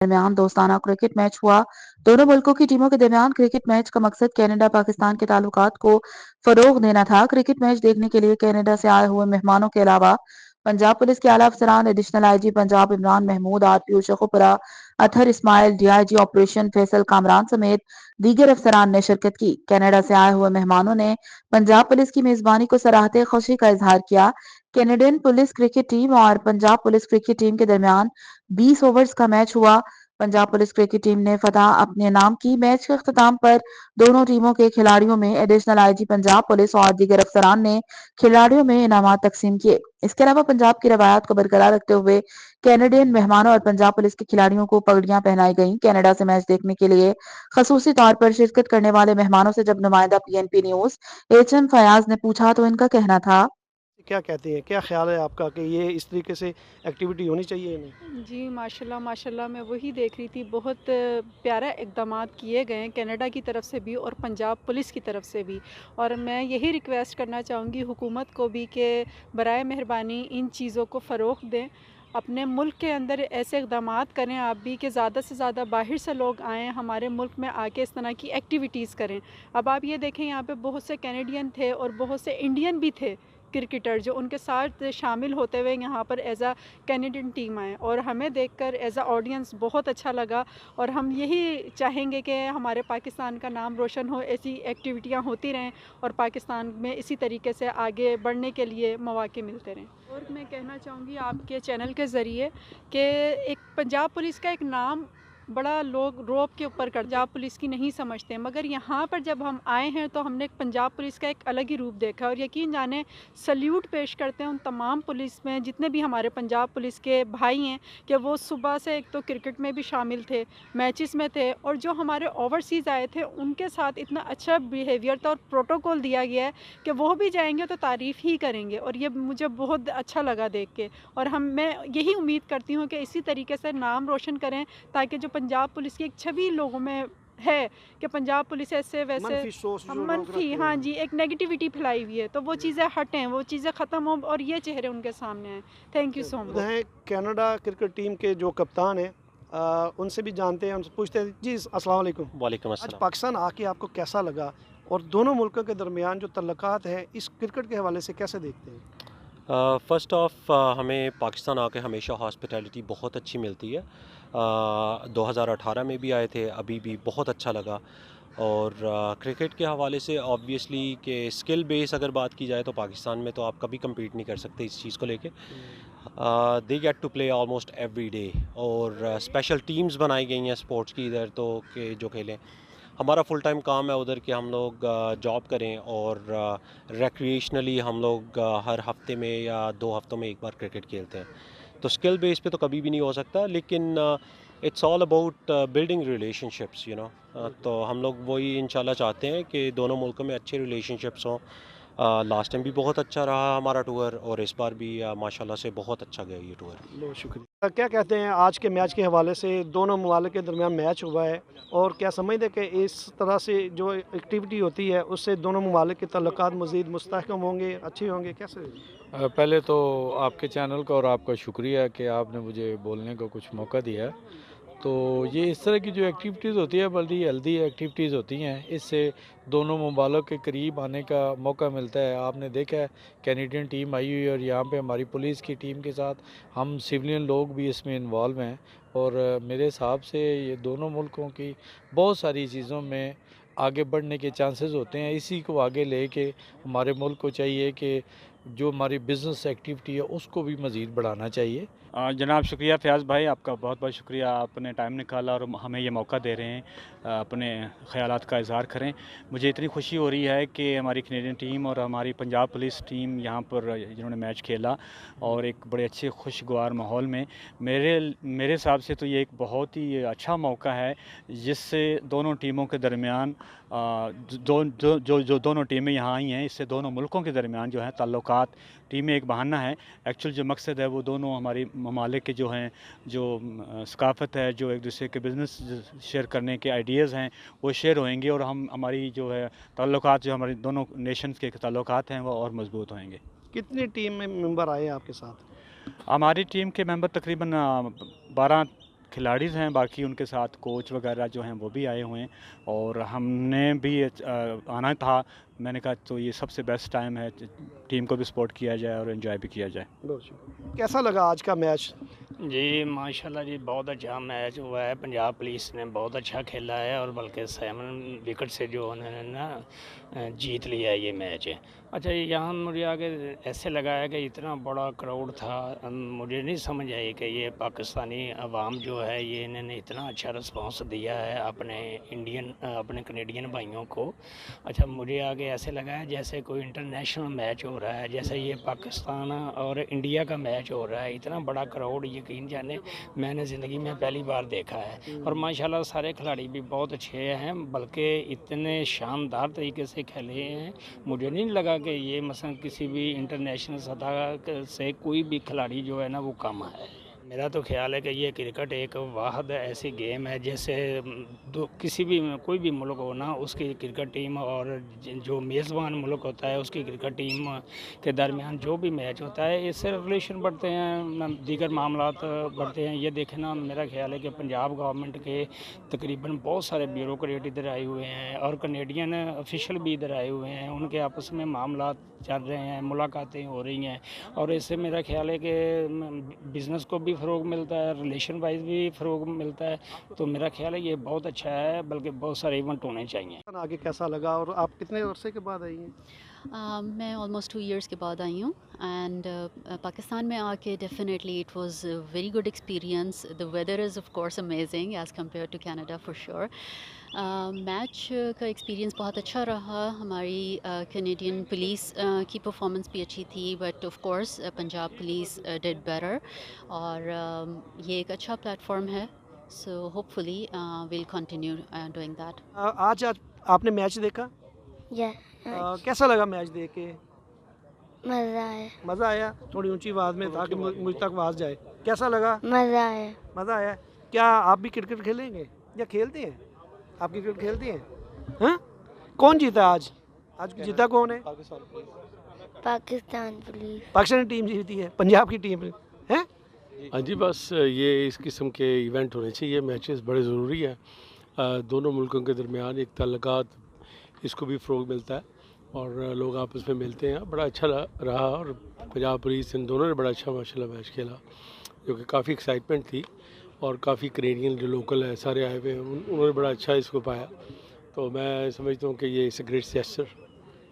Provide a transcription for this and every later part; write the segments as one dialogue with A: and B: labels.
A: दरमियान दोस्ताना cricket match हुआ। दोनों मुल्कों की टीमों के दरमियान क्रिकेट मैच का मकसद कनाडा पाकिस्तान के ताल्लुकात को फरोग देना था। क्रिकेट मैच देखने के लिए कनाडा से आए हुए मेहमानों के अलावा पंजाब पुलिस के आला अफसरान, additional IG Punjab Imran Mahmood, RPO Sheikhupura Athar Ismail, DIG operation Faisal Kamran समेत दीगर अफसरान ने शिरकत की। कनाडा से आए हुए मेहमानों ने पंजाब पुलिस की मेजबानी को सराहते खुशी का इजहार किया। कैनेडियन पुलिस क्रिकेट टीम और पंजाब पुलिस क्रिकेट टीम के दरमियान 20 ओवर्स का मैच हुआ। पंजाब पुलिस क्रिकेट टीम ने फतह अपने नाम की। मैच के अख्ताम पर दोनों टीमों के खिलाड़ियों में एडिशनल आईजी पंजाब पुलिस और दीगर अफसरान ने खिलाड़ियों में इनामात तकसीम किए। इसके अलावा पंजाब की रवायात को बरकरार रखते हुए कैनेडियन मेहमानों और पंजाब पुलिस के खिलाड़ियों को पगड़ियां पहनाई गईं। कनाडा से मैच देखने के लिए खसूसी तौर पर शिरकत करने वाले मेहमानों से जब नुमाइंदा पीएनपी न्यूज एचएम फयाज ने पूछा तो इनका कहना था।
B: क्या कहते हैं, क्या ख़्याल है आपका कि ये इस तरीके से एक्टिविटी होनी चाहिए या नहीं?
C: जी, माशाल्लाह माशाल्लाह मैं वही देख रही थी, बहुत प्यारा इक़दामात किए गए हैं कनाडा की तरफ से भी और पंजाब पुलिस की तरफ से भी। और मैं यही रिक्वेस्ट करना चाहूँगी हुकूमत को भी कि बराए मेहरबानी इन चीज़ों को फ़रोग़ दें। अपने मुल्क के अंदर ऐसे इक़दामात करें आप भी कि ज़्यादा से ज़्यादा बाहर से लोग आएँ, हमारे मुल्क में आके इस तरह की एक्टिविटीज़ करें। अब आप ये देखें, यहाँ पे बहुत से कैनेडियन थे और बहुत से इंडियन भी थे क्रिकेटर, जो उनके साथ शामिल होते हुए यहाँ पर एज़ अ कैनेडियन टीम आए, और हमें देखकर एज़ अ ऑडियंस बहुत अच्छा लगा। और हम यही चाहेंगे कि हमारे पाकिस्तान का नाम रोशन हो, ऐसी एक्टिविटियाँ होती रहें और पाकिस्तान में इसी तरीके से आगे बढ़ने के लिए मौके मिलते रहें। और मैं कहना चाहूँगी आपके चैनल के ज़रिए कि एक पंजाब पुलिस का एक नाम बड़ा लोग रौब के ऊपर कर पंजाब पुलिस की नहीं समझते, मगर यहाँ पर जब हम आए हैं तो हमने पंजाब पुलिस का एक अलग ही रूप देखा। और यकीन जाने सल्यूट पेश करते हैं उन तमाम पुलिस में जितने भी हमारे पंजाब पुलिस के भाई हैं, कि वो सुबह से एक तो क्रिकेट में भी शामिल थे, मैचेस में थे, और जो हमारे ओवरसीज़ आए थे उनके साथ इतना अच्छा बिहेवियर था और प्रोटोकॉल दिया गया है कि वो भी जाएंगे तो तारीफ़ ही करेंगे। और ये मुझे बहुत अच्छा लगा देख के। और मैं यही उम्मीद करती हूँ कि इसी तरीके से नाम रोशन करें, ताकि जो पंजाब पुलिस की एक छवि लोगों में है कि पंजाब पुलिस ऐसे वैसे
B: मनफी सोच जो लोग
C: मनफी,
B: रखते
C: हाँ
B: हैं।
C: जी, एक नेगेटिविटी फैलाई हुई है, तो वो चीज़ें हटें, वो चीज़ें ख़त्म हों और ये चेहरे उनके सामने आएँ। थैंक यू सो
B: खुद
C: मच।
B: हैं कनाडा क्रिकेट टीम के जो कप्तान हैं, उनसे भी जानते हैं, उनसे पूछते हैं। जी, अस्सलाम वालेकुम।
D: वालेकुम
B: आज
D: अस्सलाम।
B: पाकिस्तान आके आपको कैसा लगा, और दोनों मुल्कों के दरमियान जो तल्लुकात हैं इस क्रिकेट के हवाले से कैसे देखते हैं?
D: फ़र्स्ट ऑफ हमें पाकिस्तान आके हमेशा हॉस्पिटैलिटी बहुत अच्छी मिलती है। 2018 में भी आए थे, अभी भी बहुत अच्छा लगा। और क्रिकेट के हवाले से ऑब्वियसली कि स्किल बेस अगर बात की जाए तो पाकिस्तान में तो आप कभी कम्पीट नहीं कर सकते इस चीज़ को लेके। They get to play almost every day, और स्पेशल टीम्स बनाई गई हैं स्पोर्ट्स की इधर तो कि जो खेलें। हमारा फुल टाइम काम है उधर कि हम लोग जॉब करें, और रिक्रिएशनली हम लोग हर हफ्ते में या 2 हफ्तों में एक बार क्रिकेट खेलते हैं। तो स्किल बेस पे तो कभी भी नहीं हो सकता, लेकिन it's all about building relationships, you know. तो हम लोग वही इंशाल्लाह चाहते हैं कि दोनों मुल्कों में अच्छे रिलेशनशिप्स हों। लास्ट टाइम भी बहुत अच्छा रहा हमारा टूर, और इस बार भी माशाल्लाह से बहुत अच्छा गया ये टूर।
B: बहुत शुक्रिया। क्या कहते हैं आज के मैच के हवाले से, दोनों ममालिक के दरमियान मैच हुआ है, और क्या समझते हैं कि इस तरह से जो एक्टिविटी होती है उससे दोनों ममालिक के तल्लुकात मज़ीद मुस्तहकम होंगे, अच्छे होंगे, कैसे?
E: पहले तो आपके चैनल का और आपका शुक्रिया कि आपने मुझे बोलने को कुछ मौका दिया है। तो ये इस तरह की जो एक्टिविटीज़ होती है बड़ी हेल्दी एक्टिविटीज़ होती हैं, इससे दोनों ममालिक के करीब आने का मौका मिलता है। आपने देखा है कैनेडियन टीम आई हुई है और यहाँ पे हमारी पुलिस की टीम के साथ हम सिविलियन लोग भी इसमें इन्वॉल्व हैं, और मेरे हिसाब से ये दोनों मुल्कों की बहुत सारी चीज़ों में आगे बढ़ने के चांसेस होते हैं। इसी को आगे लेके हमारे मुल्क को चाहिए कि जो हमारी बिज़नेस एक्टिविटी है उसको भी मज़ीद बढ़ाना चाहिए।
F: जनाब शुक्रिया फ़याज़ भाई, आपका बहुत बहुत शुक्रिया, आपने टाइम निकाला और हमें ये मौका दे रहे हैं अपने ख़यालात का इज़हार करें। मुझे इतनी खुशी हो रही है कि हमारी कैनेडियन टीम और हमारी पंजाब पुलिस टीम यहाँ पर जिन्होंने मैच खेला, और एक बड़े अच्छे खुशगवार माहौल में, मेरे हिसाब से तो ये एक बहुत ही अच्छा मौका है जिससे दोनों टीमों के दरमियान जो दोनों टीमें यहाँ आई हैं, इससे दोनों मुल्कों के दरमियान जो है ताल्लुकात, टीमें एक बहाना है। एक्चुअल जो मकसद है वो दोनों हमारी ममालिक के जो हैं, जो सकाफ़त है, जो एक दूसरे के बिज़नेस शेयर करने के आइडियाज़ हैं, वो शेयर होंगे, और हमारी जो है ताल्लुकात, जो हमारी दोनों नेशंस के ताल्लुकात हैं, वो और मज़बूत होंगे।
B: कितनी टीम में मेंबर आए हैं आपके साथ?
F: हमारी टीम के मेंबर तकरीबन 12 खिलाड़ी हैं, बाकी उनके साथ कोच वगैरह जो हैं वो भी आए हुए हैं और हमने भी आना था। मैंने कहा तो ये सबसे बेस्ट टाइम है, टीम को भी सपोर्ट किया जाए और एंजॉय भी किया जाए।
B: बहुत शुक्रिया। कैसा लगा आज का मैच?
G: जी माशाल्लाह जी, बहुत अच्छा मैच हुआ है। पंजाब पुलिस ने बहुत अच्छा खेला है और बल्कि 7 विकेट से जो उन्होंने ना जीत लिया है ये मैच। अच्छा, यहाँ मुझे आगे ऐसे लगा है कि इतना बड़ा क्राउड था, मुझे नहीं समझ आई कि ये पाकिस्तानी अवाम जो है ये इन्होंने इतना अच्छा रिस्पांस दिया है अपने कनेडियन भाइयों को। अच्छा, मुझे आगे ऐसे लगा है जैसे कोई इंटरनेशनल मैच हो रहा है, जैसे ये पाकिस्तान और इंडिया का मैच हो रहा है। इतना बड़ा क्राउड यकीन जाने मैंने ज़िंदगी में पहली बार देखा है। और माशाल्लाह सारे खिलाड़ी भी बहुत अच्छे हैं, बल्कि इतने शानदार तरीके से खेले हैं। मुझे नहीं लगा कि ये मसलन किसी भी इंटरनेशनल सतह से कोई भी खिलाड़ी जो है ना वो कम है। मेरा तो ख्याल है कि ये क्रिकेट एक वाहद ऐसी गेम है जैसे किसी भी कोई भी मुल्क हो ना, उसकी क्रिकेट टीम और जो मेज़बान मुल्क होता है उसकी क्रिकेट टीम के दरमियान जो भी मैच होता है इससे रिलेशन बढ़ते हैं, दीगर मामलात बढ़ते हैं। ये देखें ना, मेरा ख्याल है कि पंजाब गवर्नमेंट के तकरीबन बहुत सारे ब्यूरोक्रेट इधर आए हुए हैं और कनेडियन ऑफिशियल भी इधर आए हुए हैं। उनके आपस में मामलात चल रहे हैं, मुलाकातें हो रही हैं और इससे मेरा ख्याल है कि बिज़नेस को भी फ़रोग मिलता है, रिलेशन वाइज भी फ़रोग मिलता है। तो मेरा ख्याल है ये बहुत अच्छा है, बल्कि बहुत सारे इवेंट होने चाहिए।
B: आगे कैसा लगा और आप कितने अरसे के बाद आई हैं?
H: मैं ऑलमोस्ट 2 इयर्स के बाद आई हूँ एंड पाकिस्तान में आके definitely it was very good experience. The weather is of course amazing as compare to Canada for sure. Match का एक्सपीरियंस बहुत अच्छा रहा। हमारी कैनेडियन पुलिस की परफॉर्मेंस भी अच्छी थी, but of course Punjab police did better और ये एक अच्छा प्लेटफॉर्म है। So hopefully will continue doing that.
B: आज आपने मैच देखा?
I: या
B: कैसा लगा मैच देख के?
I: मज़ा आया।
B: मज़ा आया? थोड़ी ऊंची आवाज़ में ताकि मुझ तक आवाज़ जाए। कैसा लगा?
I: मज़ा आया।
B: मज़ा आया? क्या आप भी क्रिकेट खेलेंगे या खेलते हैं? आप क्रिकेट खेलते हैं? हाँ? कौन जीता आज? आज जीता कौन है?
I: पाकिस्तान पुलिस।
B: पाकिस्तानी टीम जीती है, पंजाब की टीम है।
J: हाँ जी, बस ये इस किस्म के इवेंट होने चाहिए, मैचेस बड़े ज़रूरी हैं। दोनों मुल्कों के दरमियान एक ताल्लुकात, इसको भी फ़रोग मिलता है और लोग आपस में मिलते हैं। बड़ा अच्छा रहा और पंजाब पुलिस इन दोनों ने बड़ा अच्छा माशाल्लाह मैच खेला, जो कि काफ़ी एक्साइटमेंट थी और काफ़ी कैनेडियन जो लोकल है सारे आए हुए हैं, उन्होंने बड़ा अच्छा इसको पाया। तो मैं समझता हूँ कि ये इस ग्रेट जेस्चर।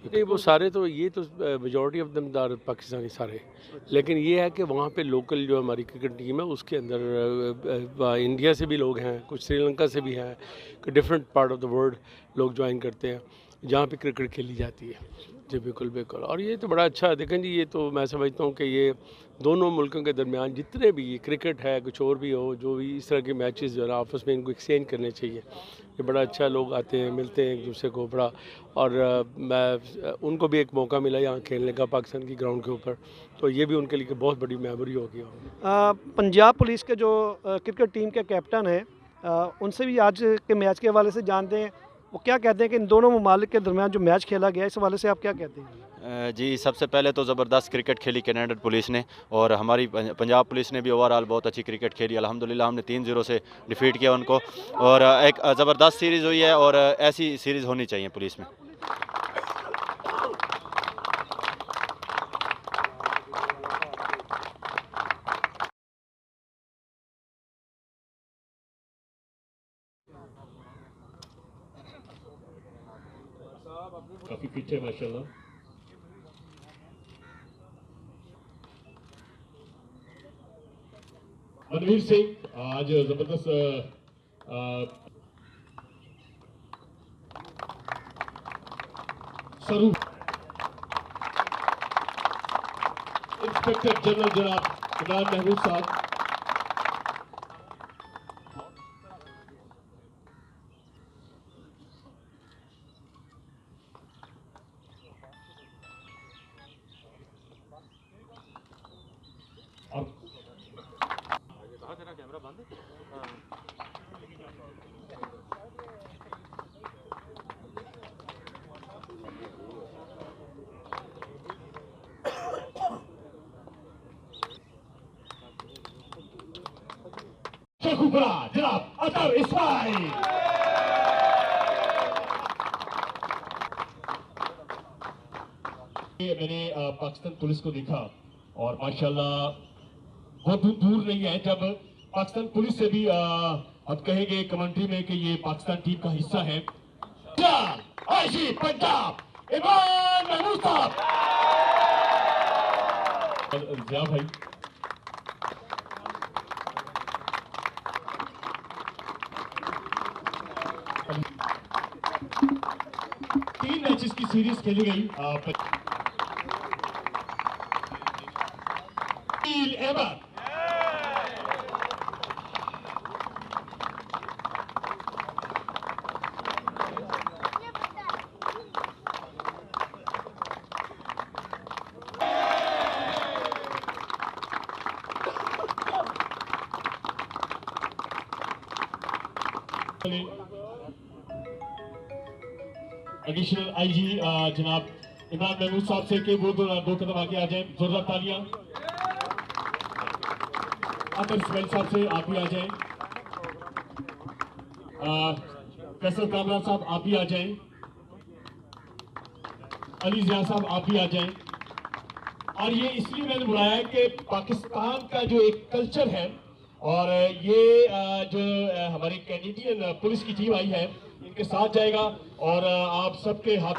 J: नहीं, वो सारे तो ये तो मेजॉरिटी ऑफ दम दार पाकिस्तानी सारे, लेकिन ये है कि वहाँ पे लोकल जो हमारी क्रिकेट टीम है उसके अंदर इंडिया से भी लोग हैं, कुछ श्रीलंका से भी हैं, different part of the world लोग ज्वाइन करते हैं जहाँ पे क्रिकेट खेली जाती है। जी बिल्कुल बिल्कुल, और ये तो बड़ा अच्छा है। देखें जी, ये तो मैं समझता हूँ कि ये दोनों मुल्कों के दरमियान जितने भी ये क्रिकेट है, कुछ और भी हो, जो भी इस तरह के मैचेस जो है ना आपस में इनको एक्सचेंज करने चाहिए। ये बड़ा अच्छा, लोग आते हैं, मिलते हैं एक दूसरे को बड़ा, और मैं उनको भी एक मौका मिला यहाँ खेलने का पाकिस्तान की ग्राउंड के ऊपर, तो ये भी उनके लिए बहुत बड़ी मेमोरी होगी।
B: पंजाब पुलिस के जो क्रिकेट टीम के कैप्टन हैं, उनसे भी आज के मैच के हवाले से जानते हैं, वो क्या कहते हैं कि इन दोनों ममालिक के दरमियान जो मैच खेला गया, इस हवाले से आप क्या कहते हैं?
K: जी, सबसे पहले तो ज़बरदस्त क्रिकेट खेली कैनेडियन पुलिस ने और हमारी पंजाब पुलिस ने भी ओवरऑल बहुत अच्छी क्रिकेट खेली। अल्हम्दुलिल्लाह हमने 3-0 से डिफीट किया उनको और एक ज़बरदस्त सीरीज़ हुई है और ऐसी सीरीज़ होनी चाहिए पुलिस में।
L: काफ़ी पीछे माशाल्लाह। मनवीर सिंह आज जबरदस्त स्वरूप इंस्पेक्टर जनरल जनाब इमरान महमूद साहब। सुपरा जनाब अतर इस्माइल। मैंने पाकिस्तान पुलिस को देखा और माशाल्लाह बहुत दूर नहीं है जब पाकिस्तान पुलिस से भी अब कहेंगे कमेंट्री में कि ये पाकिस्तान टीम का हिस्सा है। आईजी पंजाब इमरान महमूद साहब, जिया भाई तीन मैचेस की सीरीज खेली गई। अहमद एडिशनल आईजी जनाब इमरान महमूद साहब से कि वो दो कदम आगे आ जाएं। जोरदार तालियां। अतर इस्माइल साहब से आप भी आ जाएं। फैसल कामरान साहब आप भी आ जाएं। अली जिया साहब आप भी आ जाएं। और ये इसलिए मैंने बुलाया है कि पाकिस्तान का जो एक कल्चर है और ये जो हमारी कैनेडियन पुलिस की टीम आई है इनके साथ जाएगा और आप सबके हाथ